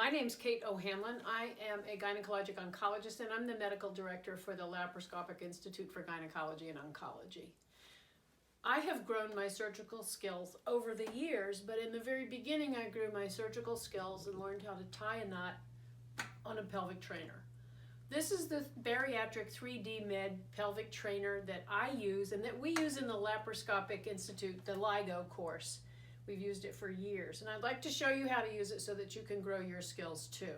My name's Kate O'Hanlon. I am a gynecologic oncologist and I'm the medical director for the Laparoscopic Institute for Gynecology and Oncology. I have grown my surgical skills over the years, but in the very beginning I grew my surgical skills and learned how to tie a knot on a pelvic trainer. This is the bariatric 3D med pelvic trainer that I use and that we use in the Laparoscopic Institute, the LIGO course. We've used it for years, and I'd like to show you how to use it so that you can grow your skills too.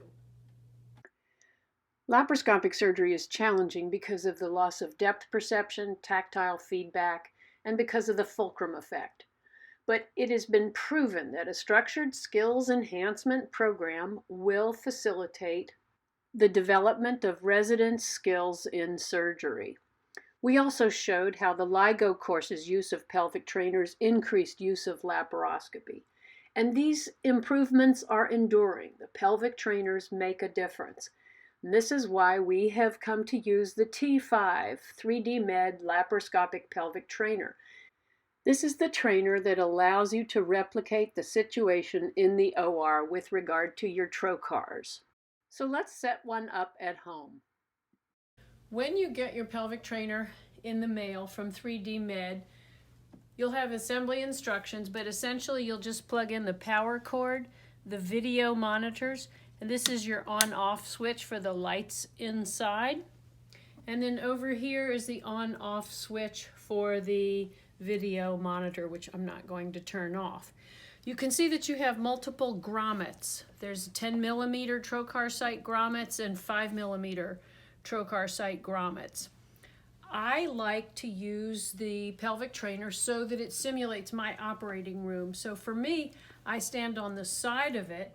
Laparoscopic surgery is challenging because of the loss of depth perception, tactile feedback, and because of the fulcrum effect. But it has been proven that a structured skills enhancement program will facilitate the development of resident skills in surgery. We also showed how the LIGO course's use of pelvic trainers increased use of laparoscopy. And these improvements are enduring. The pelvic trainers make a difference. And this is why we have come to use the T5 3D Med Laparoscopic Pelvic Trainer. This is the trainer that allows you to replicate the situation in the OR with regard to your trocars. So let's set one up at home. When you get your pelvic trainer in the mail from 3D Med, you'll have assembly instructions, but essentially you'll just plug in the power cord, the video monitors, and this is your on-off switch for the lights inside. And then over here is the on-off switch for the video monitor, which I'm not going to turn off. You can see that you have multiple grommets. There's 10 millimeter trocar site grommets and 5 millimeter trocar site grommets. I like to use the pelvic trainer so that it simulates my operating room. So for me, I stand on the side of it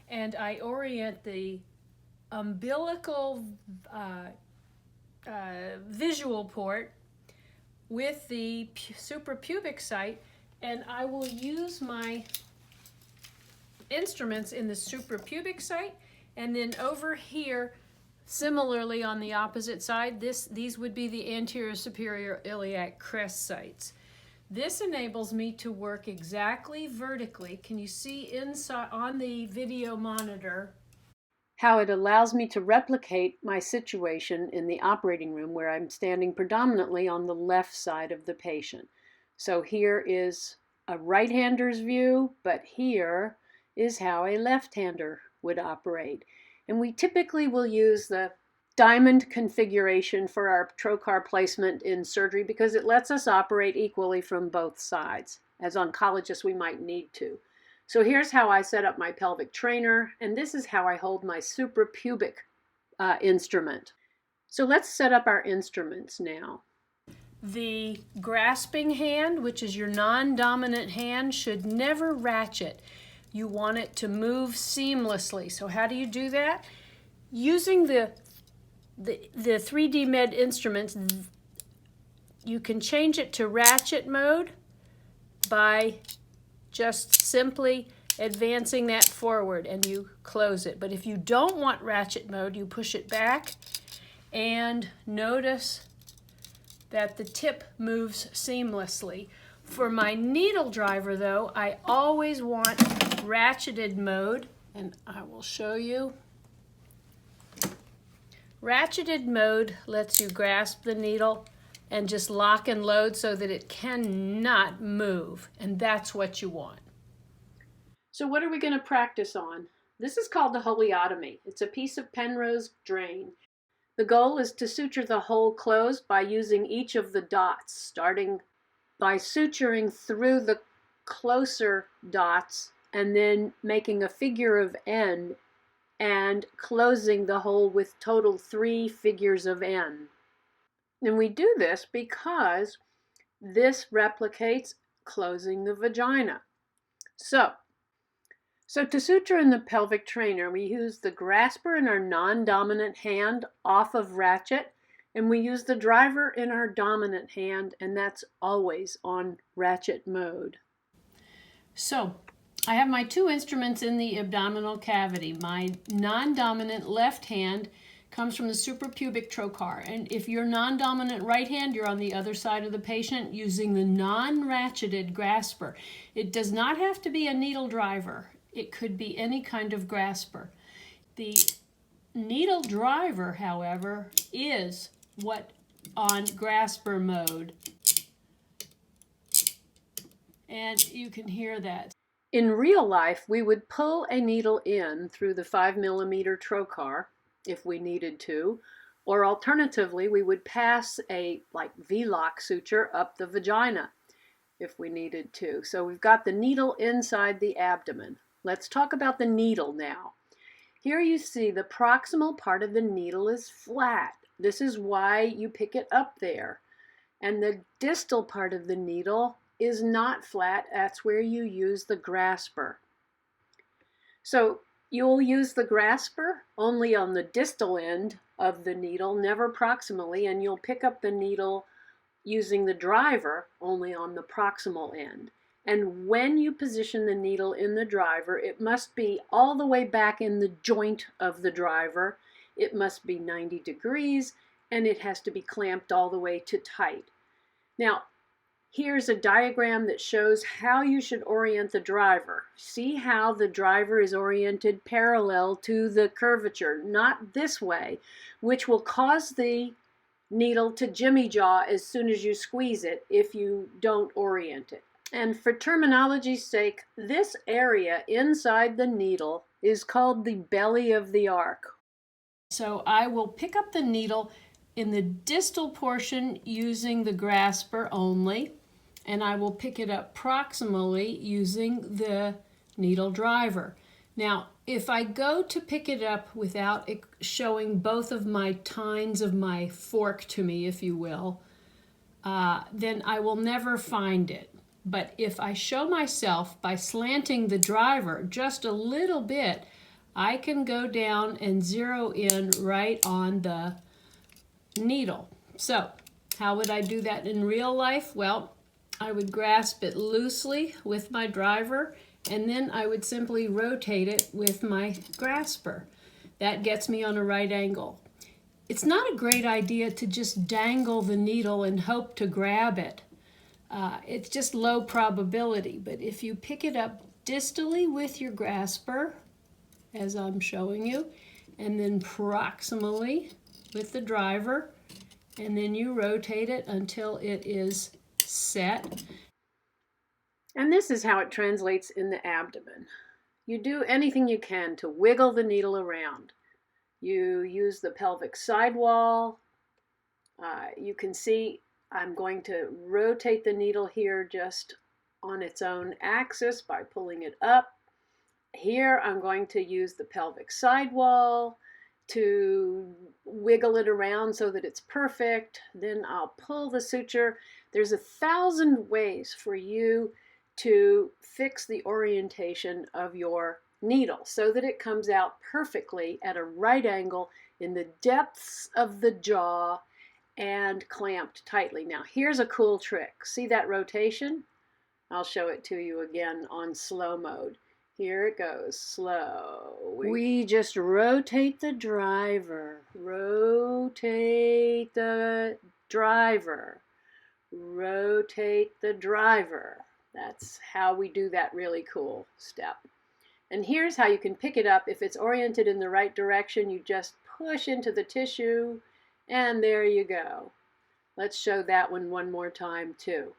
and I orient the umbilical visual port with the suprapubic site, and I will use my instruments in the suprapubic site, and then over here, similarly on the opposite side, these would be the anterior superior iliac crest sites. This enables me to work exactly vertically. Can you see inside on the video monitor how it allows me to replicate my situation in the operating room where I'm standing predominantly on the left side of the patient. So here is a right-hander's view, but here is how a left-hander would operate. And we typically will use the diamond configuration for our trocar placement in surgery because it lets us operate equally from both sides. As oncologists, we might need to. So here's how I set up my pelvic trainer, and this is how I hold my suprapubic instrument. So let's set up our instruments now. The grasping hand, which is your non-dominant hand, should never ratchet. You want it to move seamlessly. So how do you do that? Using the 3D Med instruments, you can change it to ratchet mode by just simply advancing that forward and you close it. But if you don't want ratchet mode, you push it back and notice that the tip moves seamlessly. For my needle driver though, I always want ratcheted mode, and I will show you. Ratcheted mode lets you grasp the needle and just lock and load so that it cannot move, and that's what you want. So what are we going to practice on? This is called the holiotomy. It's a piece of Penrose drain. The goal is to suture the hole closed by using each of the dots, starting by suturing through the closer dots and then making a figure of N and closing the hole with total 3 figures of N. And we do this because this replicates closing the vagina. So to suture in the pelvic trainer, we use the grasper in our non-dominant hand off of ratchet, and we use the driver in our dominant hand, and that's always on ratchet mode. So I have my 2 instruments in the abdominal cavity. My non-dominant left hand comes from the suprapubic trocar, and if you're non-dominant right hand, you're on the other side of the patient using the non-ratcheted grasper. It does not have to be a needle driver. It could be any kind of grasper. The needle driver, however, is what on grasper mode. And you can hear that. In real life, we would pull a needle in through the 5mm trocar if we needed to, or alternatively, we would pass a V-lock suture up the vagina if we needed to. So we've got the needle inside the abdomen. Let's talk about the needle now. Here you see the proximal part of the needle is flat. This is why you pick it up there. And the distal part of the needle is not flat. That's where you use the grasper. So you'll use the grasper only on the distal end of the needle, never proximally, and you'll pick up the needle using the driver only on the proximal end. And when you position the needle in the driver, it must be all the way back in the joint of the driver. It must be 90 degrees, and it has to be clamped all the way to tight. Now, here's a diagram that shows how you should orient the driver. See how the driver is oriented parallel to the curvature, not this way, which will cause the needle to jimmy jaw as soon as you squeeze it if you don't orient it. And for terminology's sake, this area inside the needle is called the belly of the arc. So I will pick up the needle in the distal portion using the grasper only, and I will pick it up proximally using the needle driver. Now, if I go to pick it up without showing both of my tines of my fork to me, if you will, then I will never find it. But if I show myself by slanting the driver just a little bit, I can go down and zero in right on the needle. So, how would I do that in real life? Well, I would grasp it loosely with my driver, and then I would simply rotate it with my grasper. That gets me on a right angle. It's not a great idea to just dangle the needle and hope to grab it. It's just low probability, but if you pick it up distally with your grasper, as I'm showing you, and then proximally with the driver, and then you rotate it until it is set. And this is how it translates in the abdomen. You do anything you can to wiggle the needle around. You use the pelvic sidewall. You can see I'm going to rotate the needle here just on its own axis by pulling it up. Here I'm going to use the pelvic sidewall to wiggle it around so that it's perfect. Then I'll pull the suture. There's 1,000 ways for you to fix the orientation of your needle so that it comes out perfectly at a right angle in the depths of the jaw and clamped tightly. Now here's a cool trick. See that rotation? I'll show it to you again on slow mode. Here it goes, slow. We just rotate the driver, rotate the driver, rotate the driver. That's how we do that really cool step. And here's how you can pick it up. If it's oriented in the right direction, you just push into the tissue, and there you go. Let's show that one more time too.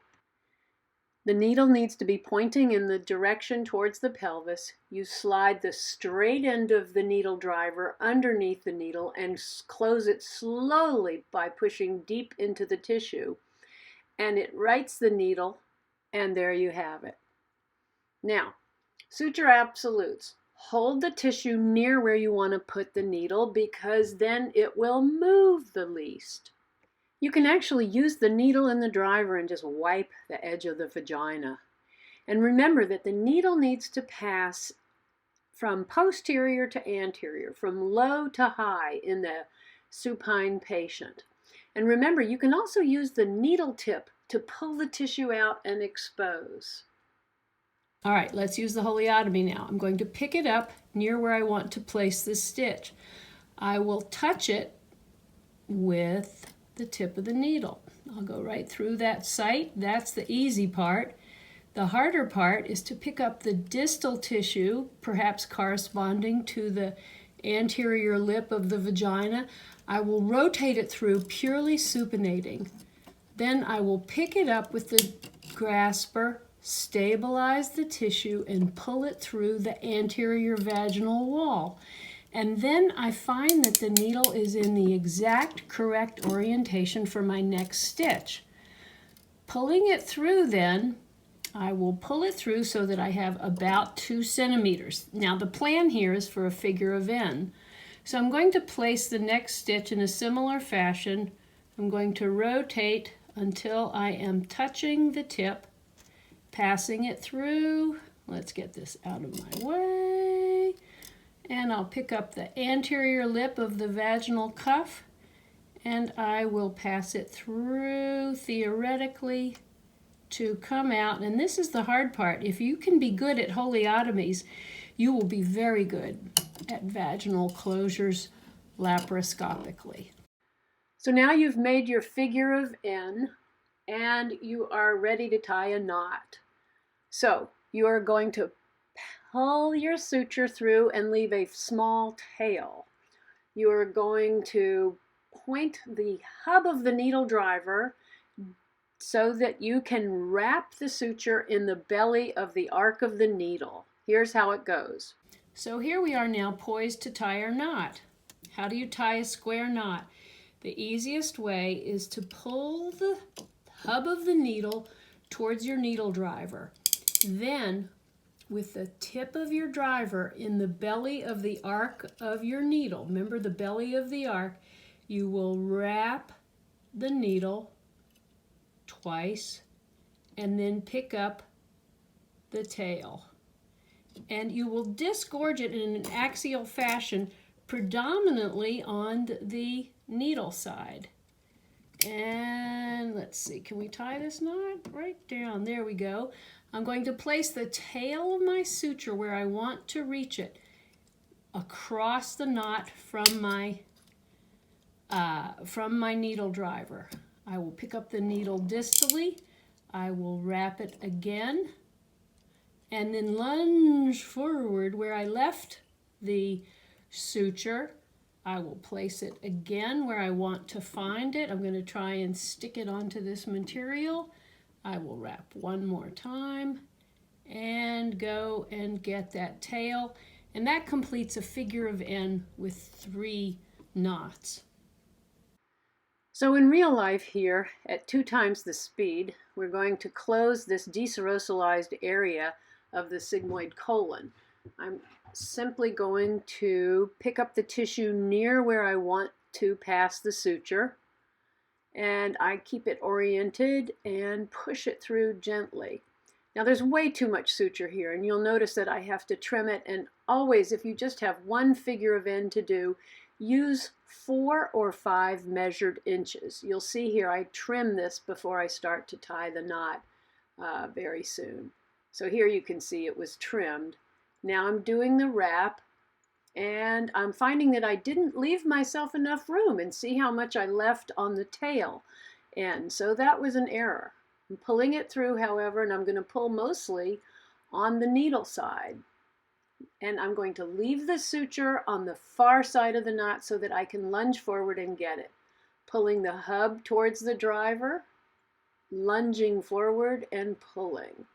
The needle needs to be pointing in the direction towards the pelvis. You slide the straight end of the needle driver underneath the needle and close it slowly by pushing deep into the tissue. And it rights the needle, and there you have it. Now, suture absolutes. Hold the tissue near where you want to put the needle because then it will move the least. You can actually use the needle and the driver and just wipe the edge of the vagina. And remember that the needle needs to pass from posterior to anterior, from low to high in the supine patient. And remember, you can also use the needle tip to pull the tissue out and expose. All right, let's use the holiotomy now. I'm going to pick it up near where I want to place this stitch. I will touch it with the tip of the needle. I'll go right through that site. That's the easy part. The harder part is to pick up the distal tissue, perhaps corresponding to the anterior lip of the vagina. I will rotate it through, purely supinating. Then I will pick it up with the grasper, stabilize the tissue, and pull it through the anterior vaginal wall. And then I find that the needle is in the exact correct orientation for my next stitch. Pulling it through then, I will pull it through so that I have about 2 centimeters. Now the plan here is for a figure of N. So I'm going to place the next stitch in a similar fashion. I'm going to rotate until I am touching the tip, passing it through. Let's get this out of my way. And I'll pick up the anterior lip of the vaginal cuff, and I will pass it through theoretically to come out. And this is the hard part. If you can be good at holiotomies, you will be very good at vaginal closures laparoscopically. So now you've made your figure of N and you are ready to tie a knot. So you are going to pull your suture through and leave a small tail. You are going to point the hub of the needle driver so that you can wrap the suture in the belly of the arc of the needle. Here's how it goes. So here we are now poised to tie our knot. How do you tie a square knot? The easiest way is to pull the hub of the needle towards your needle driver. Then, with the tip of your driver in the belly of the arc of your needle, remember the belly of the arc, you will wrap the needle twice and then pick up the tail. And you will disgorge it in an axial fashion, predominantly on the needle side. And let's see, can we tie this knot? Right down, there we go. I'm going to place the tail of my suture where I want to reach it across the knot from my needle driver. I will pick up the needle distally, I will wrap it again, and then lunge forward where I left the suture. I will place it again where I want to find it. I'm going to try and stick it onto this material. I will wrap one more time and go and get that tail. And that completes a figure of N with 3 knots. So in real life here, at 2 times the speed, we're going to close this deserosalized area of the sigmoid colon. I'm simply going to pick up the tissue near where I want to pass the suture, and I keep it oriented and push it through gently. Now there's way too much suture here, and you'll notice that I have to trim it, and always, if you just have one figure of N to do, use 4 or 5 measured inches. You'll see here I trim this before I start to tie the knot very soon. So here you can see it was trimmed. Now I'm doing the wrap, and I'm finding that I didn't leave myself enough room, and see how much I left on the tail end. So that was an error. I'm pulling it through, however, and I'm going to pull mostly on the needle side. And I'm going to leave the suture on the far side of the knot so that I can lunge forward and get it. Pulling the hub towards the driver, lunging forward and pulling.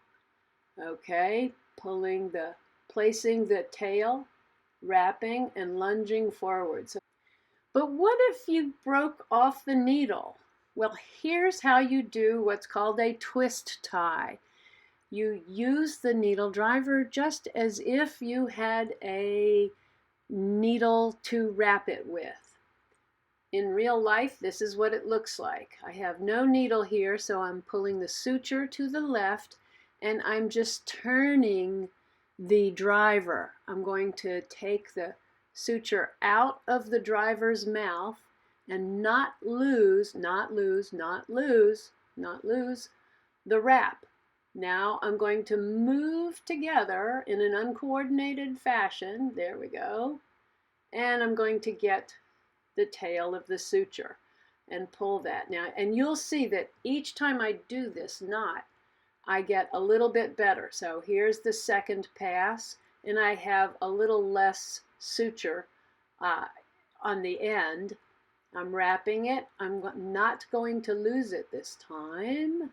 Okay, placing the tail, wrapping and lunging forward. But what if you broke off the needle? Well, here's how you do what's called a twist tie. You use the needle driver just as if you had a needle to wrap it with. In real life, this is what it looks like. I have no needle here, so I'm pulling the suture to the left, and I'm just turning the driver. I'm going to take the suture out of the driver's mouth and not lose the wrap. Now I'm going to move together in an uncoordinated fashion. There we go. And I'm going to get the tail of the suture and pull that. Now, and you'll see that each time I do this knot, I get a little bit better. So here's the second pass, and I have a little less suture on the end. I'm wrapping it. I'm not going to lose it this time.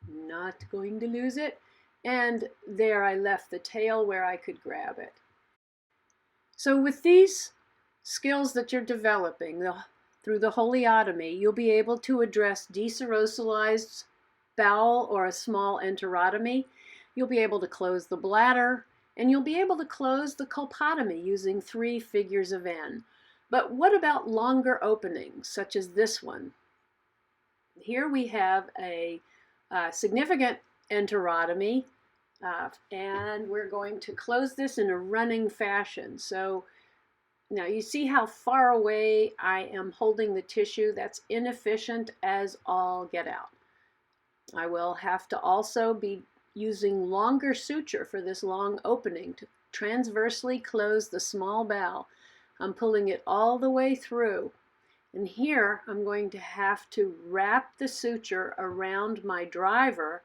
Not going to lose it. And there I left the tail where I could grab it. So with these skills that you're developing through the holiotomy, you'll be able to address deserosalized bowel or a small enterotomy. You'll be able to close the bladder, and you'll be able to close the colpotomy using 3 figures of N. But what about longer openings, such as this one? Here we have a significant enterotomy, and we're going to close this in a running fashion. So now you see how far away I am holding the tissue. That's inefficient as all get out. I will have to also be using longer suture for this long opening to transversely close the small bowel. I'm pulling it all the way through. And here I'm going to have to wrap the suture around my driver,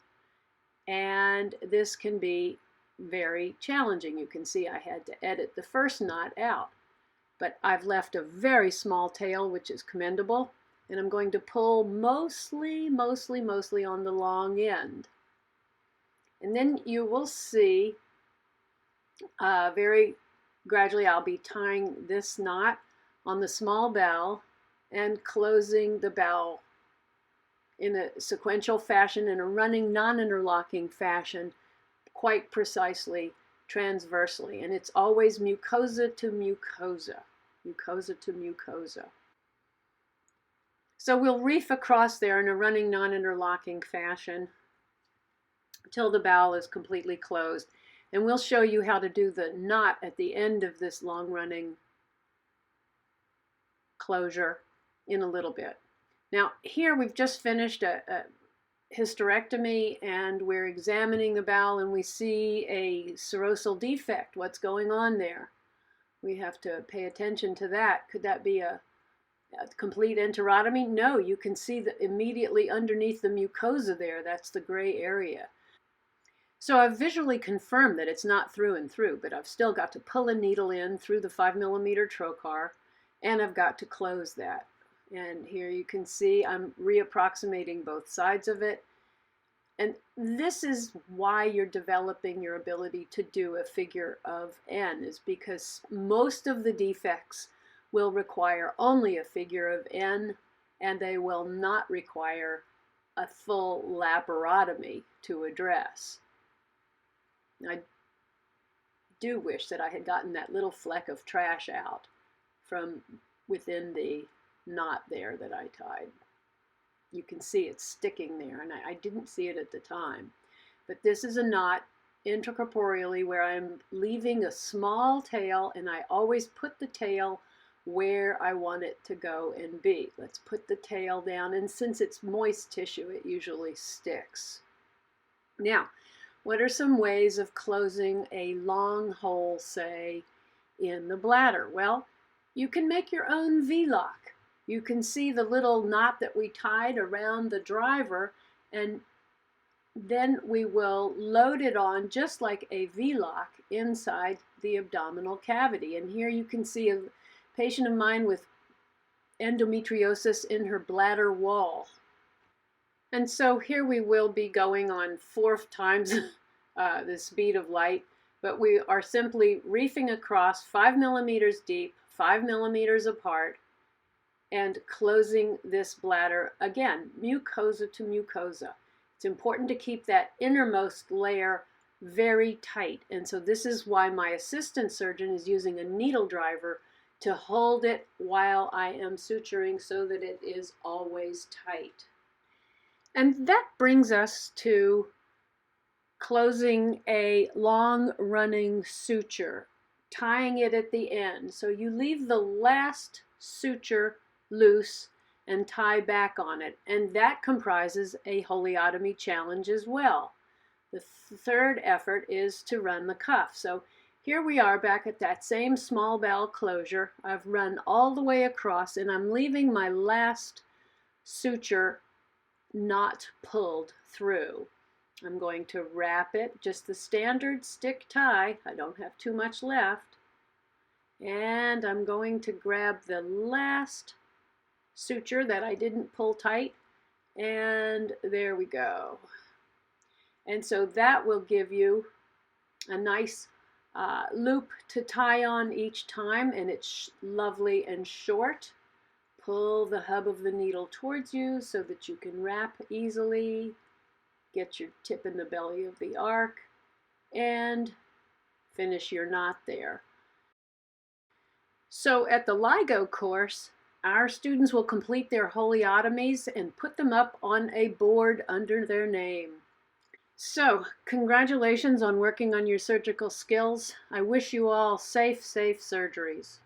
and this can be very challenging. You can see I had to edit the first knot out, but I've left a very small tail, which is commendable, and I'm going to pull mostly on the long end. And then you will see very gradually I'll be tying this knot on the small bowel and closing the bowel in a sequential fashion, in a running, non-interlocking fashion, quite precisely, transversely. And it's always mucosa to mucosa, mucosa to mucosa. So we'll reef across there in a running, non-interlocking fashion until the bowel is completely closed. And we'll show you how to do the knot at the end of this long-running closure in a little bit. Now here we've just finished a hysterectomy, and we're examining the bowel, and we see a serosal defect. What's going on there? We have to pay attention to that. Could that be a complete enterotomy? No, you can see that immediately underneath the mucosa there, that's the gray area. So I've visually confirmed that it's not through and through, but I've still got to pull a needle in through the 5mm trocar, and I've got to close that. And here you can see I'm reapproximating both sides of it. And this is why you're developing your ability to do a figure of N, is because most of the defects will require only a figure of N, and they will not require a full laparotomy to address. I do wish that I had gotten that little fleck of trash out from within the knot there that I tied. You can see it's sticking there, and I didn't see it at the time. But this is a knot intracorporeally where I'm leaving a small tail, and I always put the tail where I want it to go and be. Let's put the tail down, and since it's moist tissue, it usually sticks. Now, what are some ways of closing a long hole, say, in the bladder? Well, you can make your own V-lock. You can see the little knot that we tied around the driver, and then we will load it on just like a V-lock inside the abdominal cavity. And here you can see a patient of mine with endometriosis in her bladder wall. And so here we will be going on 4 times the speed of light, but we are simply reefing across 5mm deep, 5mm apart, and closing this bladder, again, mucosa to mucosa. It's important to keep that innermost layer very tight, and so this is why my assistant surgeon is using a needle driver to hold it while I am suturing so that it is always tight. And that brings us to closing a long-running suture, tying it at the end. So you leave the last suture loose and tie back on it, and that comprises a holiotomy challenge as well. The third effort is to run the cuff. So here we are back at that same small bowel closure. I've run all the way across, and I'm leaving my last suture not pulled through. I'm going to wrap it, just the standard stick tie. I don't have too much left. And I'm going to grab the last suture that I didn't pull tight, and there we go. And so that will give you a nice loop to tie on each time, and it's lovely and short. Pull the hub of the needle towards you so that you can wrap easily. Get your tip in the belly of the arc and finish your knot there. So at the LIGO course, our students will complete their holiotomies and put them up on a board under their name. So, congratulations on working on your surgical skills. I wish you all safe surgeries.